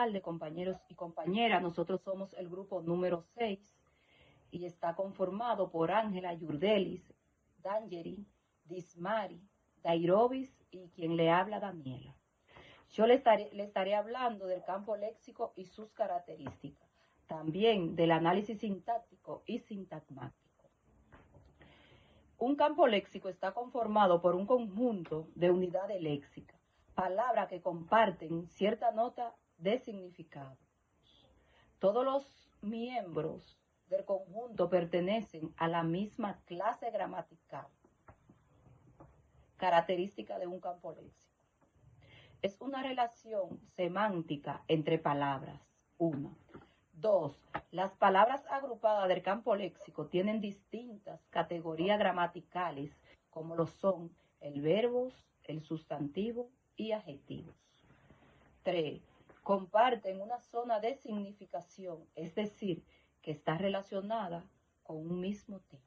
tardes, compañeros y compañeras. Nosotros somos el grupo número 6 y está conformado por Ángela, Yurdelis, Dangeri, Dismari, Dairobis y quien le habla, Daniela. Yo le estaré hablando del campo léxico y sus características, también del análisis sintáctico y sintagmático. Un campo léxico está conformado por un conjunto de unidades léxicas, palabras que comparten cierta nota de significado. Todos los miembros del conjunto pertenecen a la misma clase gramatical, característica de un campo léxico. Es una relación semántica entre palabras. 1. 2. Las palabras agrupadas del campo léxico tienen distintas categorías gramaticales, como lo son el verbo, el sustantivo y adjetivos. 3. Comparten una zona de significación, es decir, que está relacionada con un mismo tema.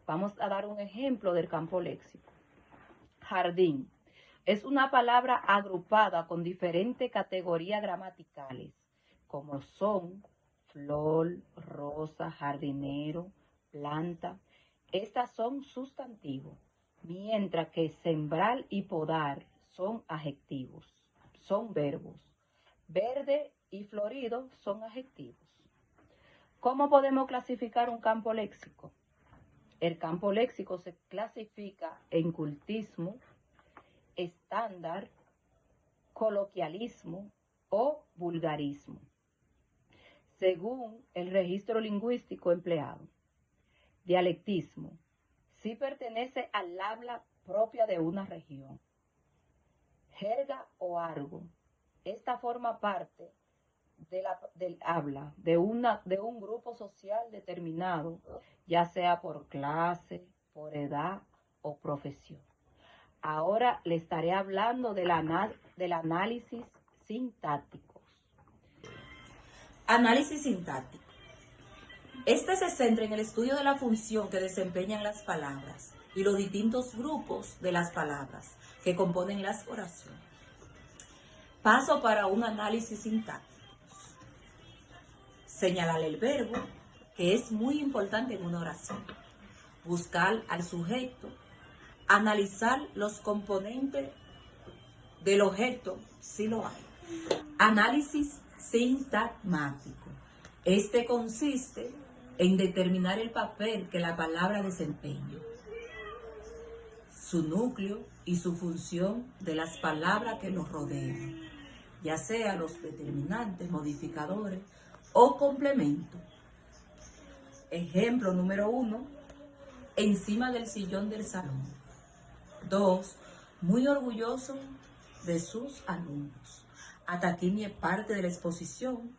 Vamos a dar un ejemplo del campo léxico. Jardín es una palabra agrupada con diferentes categorías gramaticales, como son flor, rosa, jardinero, planta. Estas son sustantivos, mientras que sembrar y podar son adjetivos, son verbos. Verde y florido son adjetivos. ¿Cómo podemos clasificar un campo léxico? El campo léxico se clasifica en cultismo, estándar, coloquialismo o vulgarismo, según el registro lingüístico empleado. Dialectismo, si pertenece al habla propia de una región. Jerga o argo, esta forma parte del habla de un grupo social determinado, ya sea por clase, por edad o profesión. Ahora le estaré hablando del análisis sintáctico. Análisis sintáctico. Este se centra en el estudio de la función que desempeñan las palabras y los distintos grupos de las palabras que componen las oraciones. Paso para un análisis sintáctico. Señalar el verbo, que es muy importante en una oración. Buscar al sujeto. Analizar los componentes del objeto, si lo hay. Análisis sintagmático. Este consiste en determinar el papel que la palabra desempeña, su núcleo y su función de las palabras que los rodean, ya sea los determinantes, modificadores o complementos. Ejemplo número 1, encima del sillón del salón. 2, muy orgulloso de sus alumnos. Hasta aquí mi parte de la exposición.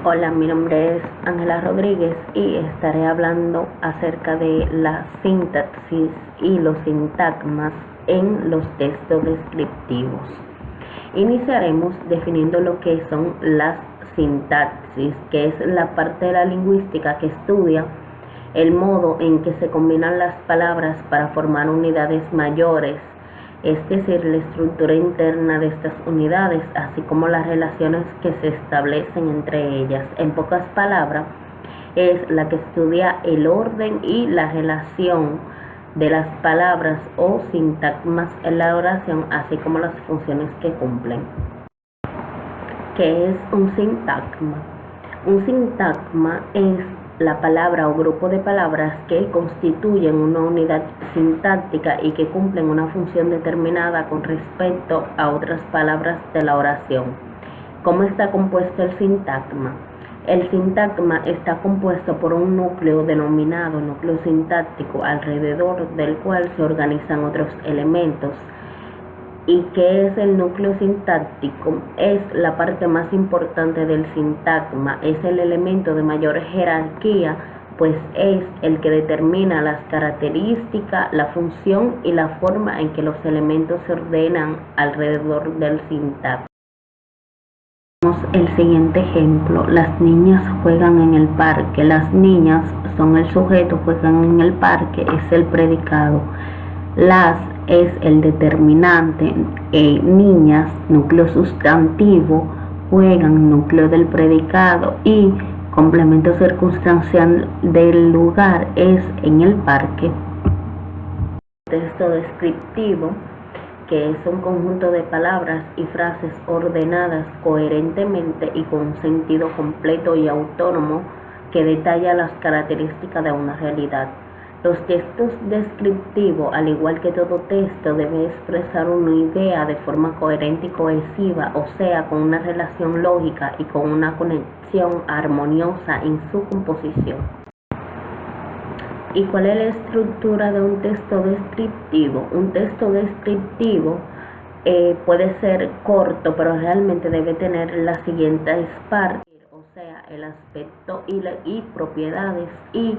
Hola, mi nombre es Ángela Rodríguez y estaré hablando acerca de la sintaxis y los sintagmas en los textos descriptivos. Iniciaremos definiendo lo que son las sintaxis, que es la parte de la lingüística que estudia el modo en que se combinan las palabras para formar unidades mayores, es decir, la estructura interna de estas unidades, así como las relaciones que se establecen entre ellas. En pocas palabras, es la que estudia el orden y la relación de las palabras o sintagmas en la oración, así como las funciones que cumplen. ¿Qué es un sintagma? Un sintagma es la palabra o grupo de palabras que constituyen una unidad sintáctica y que cumplen una función determinada con respecto a otras palabras de la oración. ¿Cómo está compuesto el sintagma? El sintagma está compuesto por un núcleo denominado núcleo sintáctico, alrededor del cual se organizan otros elementos. ¿Y qué es el núcleo sintáctico? Es la parte más importante del sintagma, es el elemento de mayor jerarquía, pues es el que determina las características, la función y la forma en que los elementos se ordenan alrededor del sintagma. El siguiente ejemplo: las niñas juegan en el parque. Las niñas son el sujeto, juegan en el parque es el predicado. Las es el determinante, niñas, núcleo sustantivo, juegan, núcleo del predicado, y complemento circunstancial del lugar es en el parque. Texto descriptivo, que es un conjunto de palabras y frases ordenadas coherentemente y con un sentido completo y autónomo que detalla las características de una realidad. Los textos descriptivos, al igual que todo texto, debe expresar una idea de forma coherente y cohesiva, o sea, con una relación lógica y con una conexión armoniosa en su composición. ¿Y cuál es la estructura de un texto descriptivo? Un texto descriptivo puede ser corto, pero realmente debe tener las siguientes partes, o sea, el aspecto y propiedades, y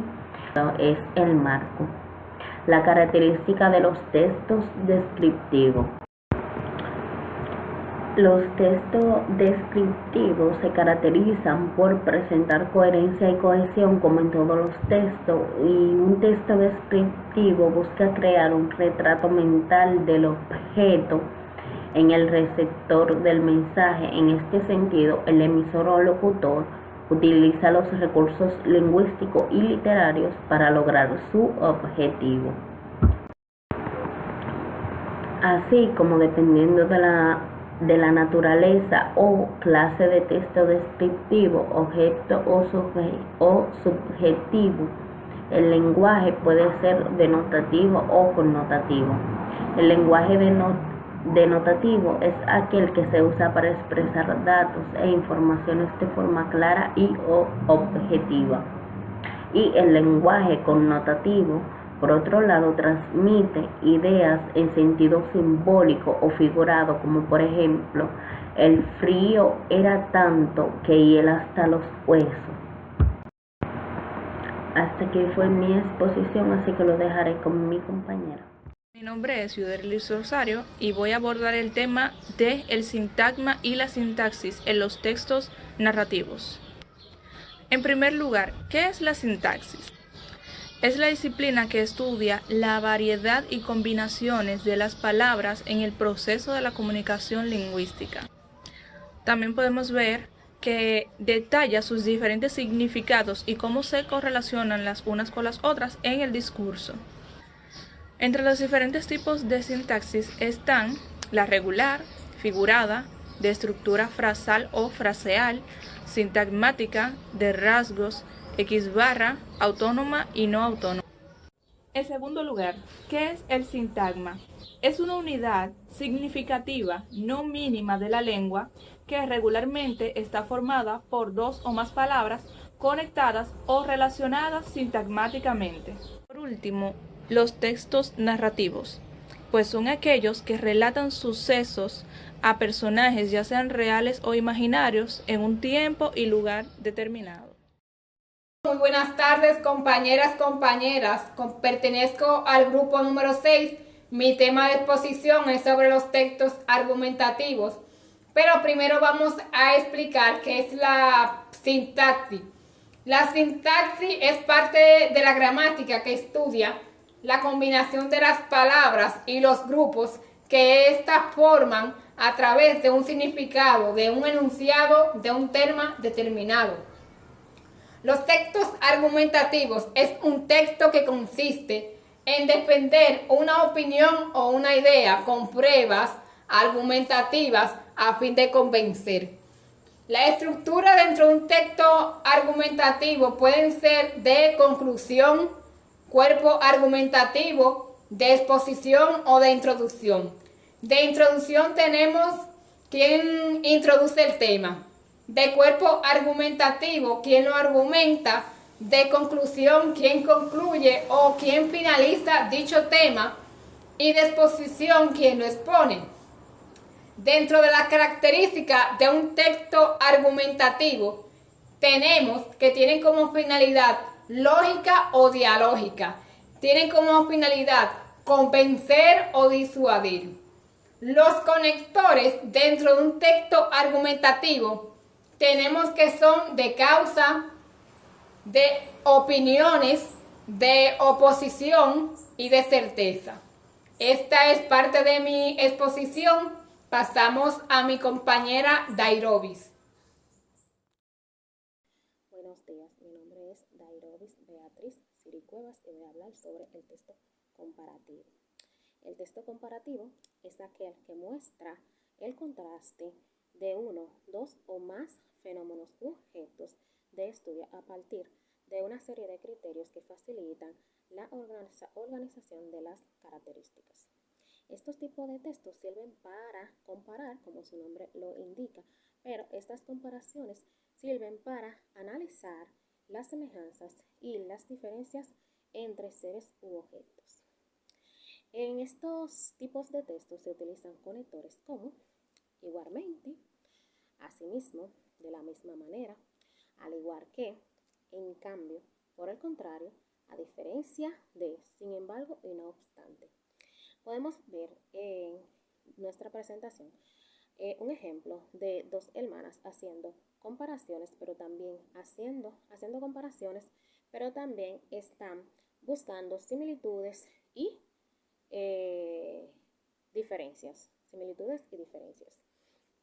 es el marco. La característica de los textos descriptivos. Los textos descriptivos se caracterizan por presentar coherencia y cohesión como en todos los textos, y un texto descriptivo busca crear un retrato mental del objeto en el receptor del mensaje. En este sentido, el emisor o locutor utiliza los recursos lingüísticos y literarios para lograr su objetivo. Así como, dependiendo de la naturaleza o clase de texto descriptivo, objeto o subjetivo, el lenguaje puede ser denotativo o connotativo. El lenguaje denotativo es aquel que se usa para expresar datos e informaciones de forma clara y objetiva. Y el lenguaje connotativo, por otro lado, transmite ideas en sentido simbólico o figurado, como por ejemplo, el frío era tanto que hiela hasta los huesos. Hasta aquí fue mi exposición, así que lo dejaré con mi compañera. Mi nombre es Yuderlis Rosario y voy a abordar el tema de el sintagma y la sintaxis en los textos narrativos. En primer lugar, ¿qué es la sintaxis? Es la disciplina que estudia la variedad y combinaciones de las palabras en el proceso de la comunicación lingüística. También podemos ver que detalla sus diferentes significados y cómo se correlacionan las unas con las otras en el discurso. Entre los diferentes tipos de sintaxis están la regular, figurada, de estructura frasal o fraseal, sintagmática, de rasgos, X barra, autónoma y no autónoma. En segundo lugar, ¿qué es el sintagma? Es una unidad significativa no mínima de la lengua que regularmente está formada por dos o más palabras conectadas o relacionadas sintagmáticamente. Por último, los textos narrativos, pues son aquellos que relatan sucesos a personajes, ya sean reales o imaginarios, en un tiempo y lugar determinado. Muy buenas tardes, compañeras. Pertenezco al grupo número 6. Mi tema de exposición es sobre los textos argumentativos. Pero primero vamos a explicar qué es la sintaxis. La sintaxis es parte de la gramática que estudia la combinación de las palabras y los grupos que éstas forman a través de un significado, de un enunciado, de un tema determinado. Los textos argumentativos es un texto que consiste en defender una opinión o una idea con pruebas argumentativas a fin de convencer. La estructura dentro de un texto argumentativo pueden ser de conclusión, cuerpo argumentativo, de exposición o de introducción. De introducción tenemos quien introduce el tema. De cuerpo argumentativo, quien lo argumenta. De conclusión, quien concluye o quien finaliza dicho tema. Y de exposición, quien lo expone. Dentro de las características de un texto argumentativo, tenemos que tienen como finalidad lógica o dialógica. Tienen como finalidad convencer o disuadir. Los conectores dentro de un texto argumentativo tenemos que son de causa, de opiniones, de oposición y de certeza. Esta es parte de mi exposición. Pasamos a mi compañera Dairobis. Buenos días, mi nombre es Dairobis Beatriz Siricuevas y voy a hablar sobre el texto comparativo. El texto comparativo es aquel que muestra el contraste de uno, dos o más fenómenos u objetos de estudio a partir de una serie de criterios que facilitan la organización de las características. Estos tipos de textos sirven para comparar, como su nombre lo indica, pero estas comparaciones sirven para analizar las semejanzas y las diferencias entre seres u objetos. En estos tipos de textos se utilizan conectores como igualmente, asimismo, de la misma manera, al igual que, en cambio, por el contrario, a diferencia de, sin embargo y no obstante. Podemos ver en nuestra presentación un ejemplo de dos hermanas haciendo comparaciones, pero también haciendo comparaciones, pero también están buscando similitudes y diferencias.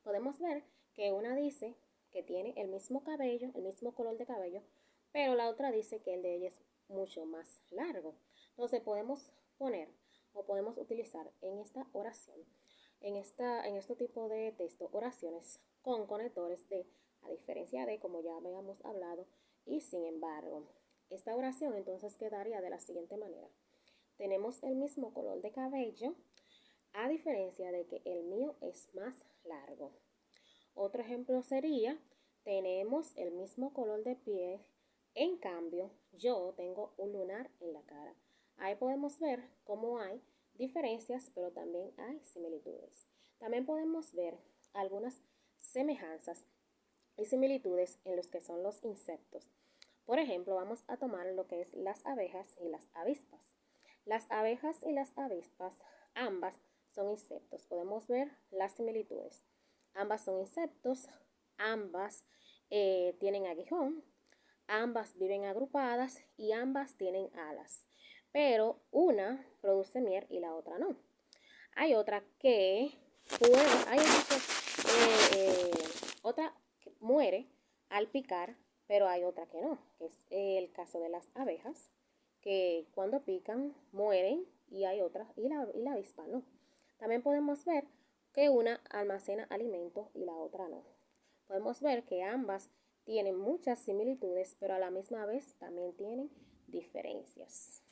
Podemos ver que una dice que tiene el mismo cabello, el mismo color de cabello, pero la otra dice que el de ella es mucho más largo. Entonces podemos poner o podemos utilizar en esta oración, en este tipo de texto, oraciones con conectores de a diferencia de, como ya habíamos hablado, y sin embargo. Esta oración entonces quedaría de la siguiente manera. Tenemos el mismo color de cabello, a diferencia de que el mío es más largo. Otro ejemplo sería, tenemos el mismo color de piel, en cambio, yo tengo un lunar en la cara. Ahí podemos ver cómo hay diferencias, pero también hay similitudes. También podemos ver algunas semejanzas y similitudes en los que son los insectos. Por ejemplo, vamos a tomar lo que es las abejas y las avispas. Las abejas y las avispas, ambas son insectos. Podemos ver las similitudes. Ambas son insectos, ambas tienen aguijón, ambas viven agrupadas y ambas tienen alas. Pero una produce miel y la otra no. Hay otra que otra que muere al picar, pero hay otra que no, que es el caso de las abejas, que cuando pican mueren, y hay otra, y la avispa no. También podemos ver que una almacena alimentos y la otra no. Podemos ver que ambas tienen muchas similitudes, pero a la misma vez también tienen diferencias.